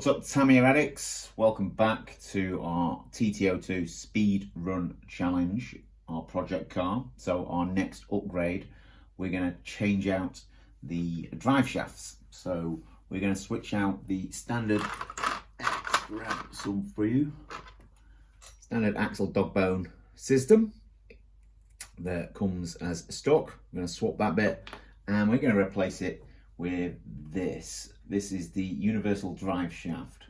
What's up, Tamiya addicts? Welcome back to our TT02 Speed Run Challenge, our project car. So our next upgrade, we're going to change out the drive shafts. So we're going to switch out the standard, grab some for you, standard axle dog bone system that comes as stock. I'm going to swap that bit and we're going to replace it with this. This is the universal drive shaft.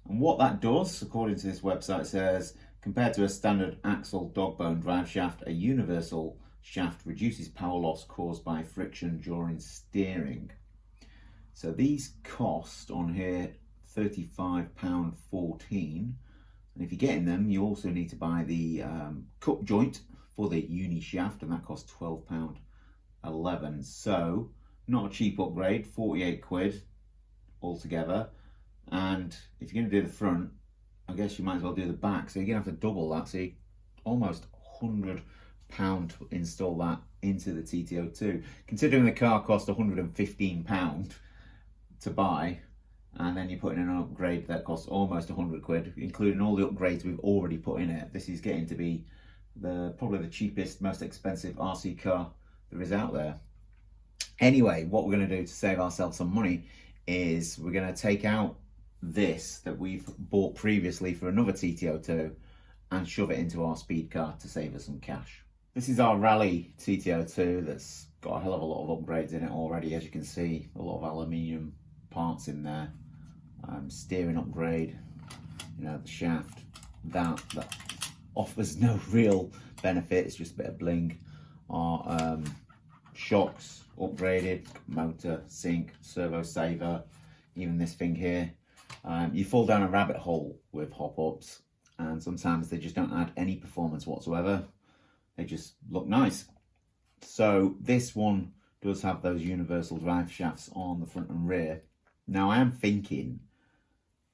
And what that does, according to this website, says, compared to a standard axle dog bone drive shaft, a universal shaft reduces power loss caused by friction during steering. So these cost on here £35.14. And if you're getting them, you also need to buy the cup joint for the uni shaft, and that costs £12.11. So not a cheap upgrade, 48 quid altogether. And if you're going to do the front, I guess you might as well do the back. So you're going to have to double that. So almost £100 to install that into the TT02. Considering the car cost £115 to buy, and then you're putting in an upgrade that costs almost 100 quid, including all the upgrades we've already put in it. This is getting to be probably the cheapest, most expensive RC car there is out there. Anyway, what we're going to do to save ourselves some money is we're going to take out this that we've bought previously for another TT02 and shove it into our speed car to save us some cash. This is our rally TT02 that's got a hell of a lot of upgrades in it already. As you can see, a lot of aluminium parts in there. Steering upgrade, you know, the shaft, that offers no real benefit, it's just a bit of bling. Our shocks upgraded, motor, sync, servo saver, even this thing here. You fall down a rabbit hole with hop-ups, and sometimes they just don't add any performance whatsoever. They just look nice. So this one does have those universal drive shafts on the front and rear. Now I am thinking,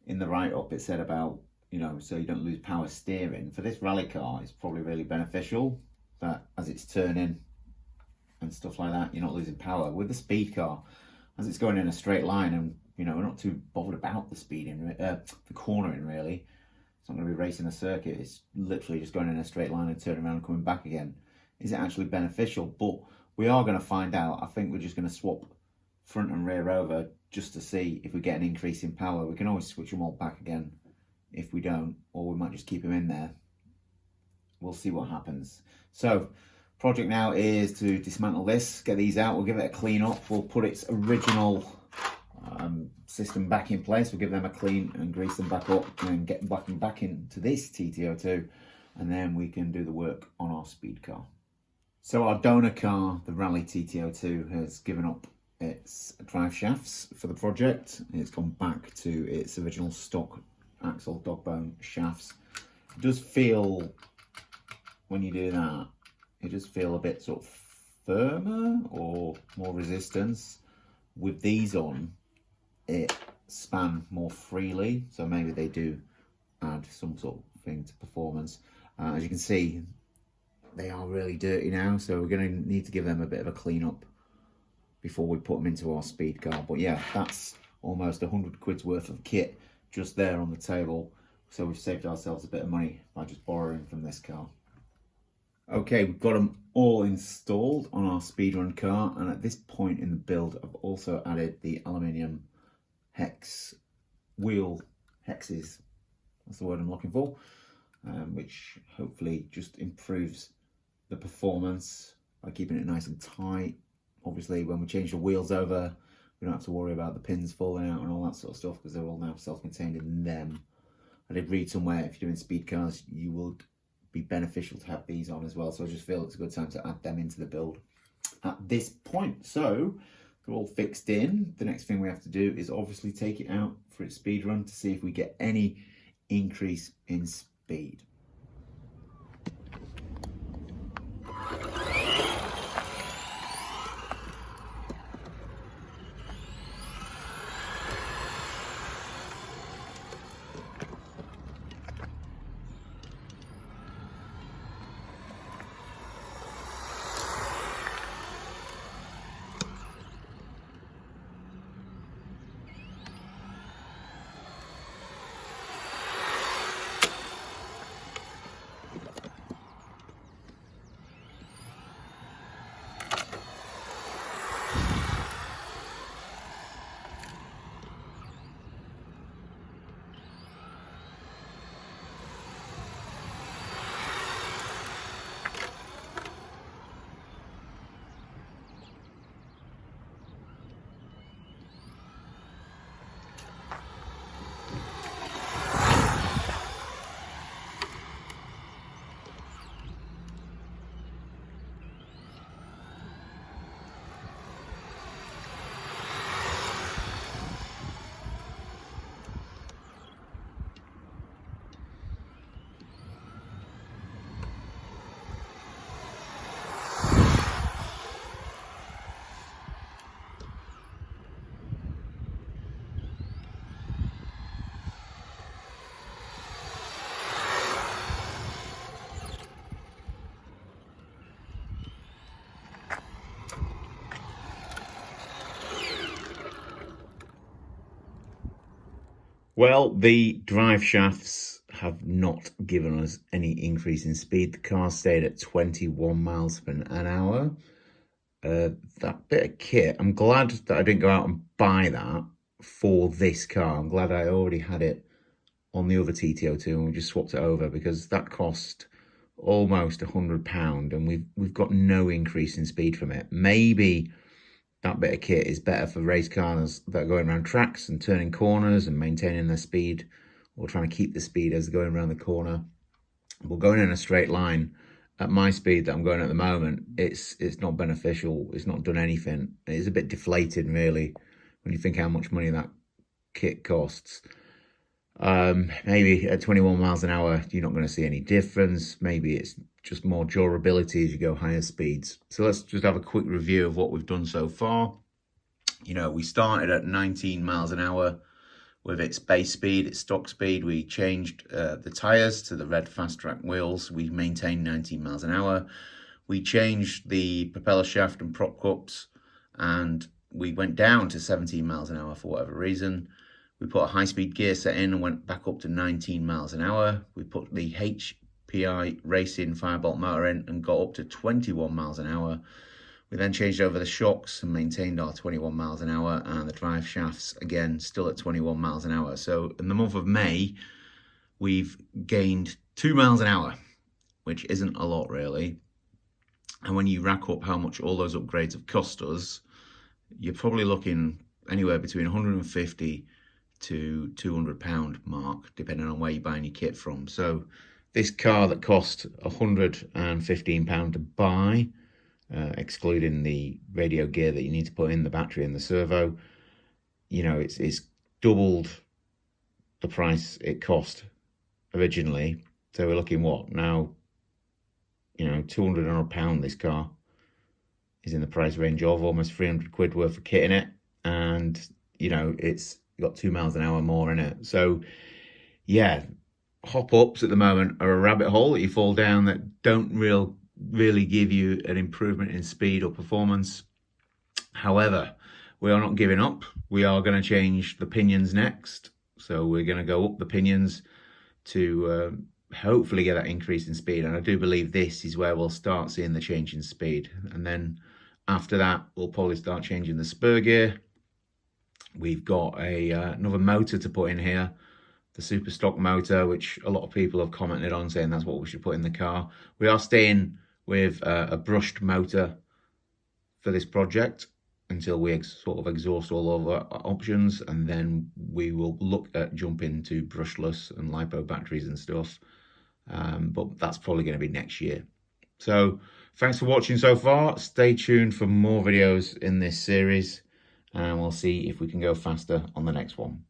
in the write-up it said about, you know, so you don't lose power steering. For this rally car, it's probably really beneficial that as it's turning and stuff like that, you're not losing power. With the speed car, as it's going in a straight line, and you know, we're not too bothered about the speeding, the cornering really. It's not going to be racing a circuit. It's literally just going in a straight line and turning around and coming back again. Is it actually beneficial? But we are going to find out. I think we're just going to swap front and rear over just to see if we get an increase in power. We can always switch them all back again if we don't, or we might just keep them in there. We'll see what happens. So project now is to dismantle this, get these out, we'll give it a clean up, we'll put its original system back in place, we'll give them a clean and grease them back up and get back into this TT02, and then we can do the work on our speed car. So our donor car, the Rally TT02, has given up its drive shafts for the project. It's gone back to its original stock axle dog bone shafts. It does feel, when you do that, it does feel a bit sort of firmer or more resistance. With these on, it span more freely, so maybe they do add some sort of thing to performance. As you can see, they are really dirty now, so we're going to need to give them a bit of a clean up before we put them into our speed car. But yeah, that's almost 100 quid's worth of kit just there on the table, so we've saved ourselves a bit of money by just borrowing from this car. Okay, we've got them all installed on our speedrun car, and at this point in the build I've also added the aluminium hex wheel hexes, that's the word I'm looking for, which hopefully just improves the performance by keeping it nice and tight. Obviously when we change the wheels over, we don't have to worry about the pins falling out and all that sort of stuff, because they're all now self-contained in them. I did read somewhere if you're doing speed cars, you will be beneficial to have these on as well, so I just feel it's a good time to add them into the build at this point. So they're all fixed in. The next thing we have to do is obviously take it out for its speed run to see if we get any increase in speed. Well, the drive shafts have not given us any increase in speed. The car stayed at 21 miles per hour. That bit of kit, I'm glad that I didn't go out and buy that for this car. I'm glad I already had it on the other TT02 and we just swapped it over, because that cost almost £100 and we've got no increase in speed from it. Maybe that bit of kit is better for race cars that are going around tracks and turning corners and maintaining their speed, or trying to keep the speed as they're going around the corner. But going in a straight line at my speed that I'm going at the moment, it's not beneficial. It's not done anything. It's a bit deflated, really, when you think how much money that kit costs. Maybe at 21 miles an hour, you're not going to see any difference. Maybe it's just more durability as you go higher speeds. So let's just have a quick review of what we've done so far. You know, we started at 19 miles an hour with its base speed, its stock speed. We changed the tyres to the red fast track wheels. We maintained 19 miles an hour. We changed the propeller shaft and prop cups, and we went down to 17 miles an hour for whatever reason. We put a high-speed gear set in and went back up to 19 miles an hour. We put the HPI Racing Firebolt motor in and got up to 21 miles an hour. We then changed over the shocks and maintained our 21 miles an hour, and the drive shafts, again, still at 21 miles an hour. So in the month of May, we've gained 2 miles an hour, which isn't a lot, really. And when you rack up how much all those upgrades have cost us, you're probably looking anywhere between 150 to £200 mark, depending on where you're buying your kit from. So this car that cost £115 to buy, excluding the radio gear that you need to put in, the battery and the servo, you know, it's doubled the price it cost originally. So we're looking what now, you know, £200 this car is in the price range of almost 300 quid worth of kit in it, and you know, it's got 2 miles an hour more in it. So yeah, hop ups at the moment are a rabbit hole that you fall down that don't really give you an improvement in speed or performance. However, we are not giving up. We are going to change the pinions next. So we're going to go up the pinions to hopefully get that increase in speed. And I do believe this is where we'll start seeing the change in speed. And then after that, we'll probably start changing the spur gear. We've got another motor to put in here, the super stock motor, which a lot of people have commented on, saying that's what we should put in the car. We are staying with a brushed motor for this project until we sort of exhaust all of our options, and then we will look at jumping to brushless and lipo batteries and stuff. But that's probably going to be next year. So thanks for watching so far. Stay tuned for more videos in this series, and we'll see if we can go faster on the next one.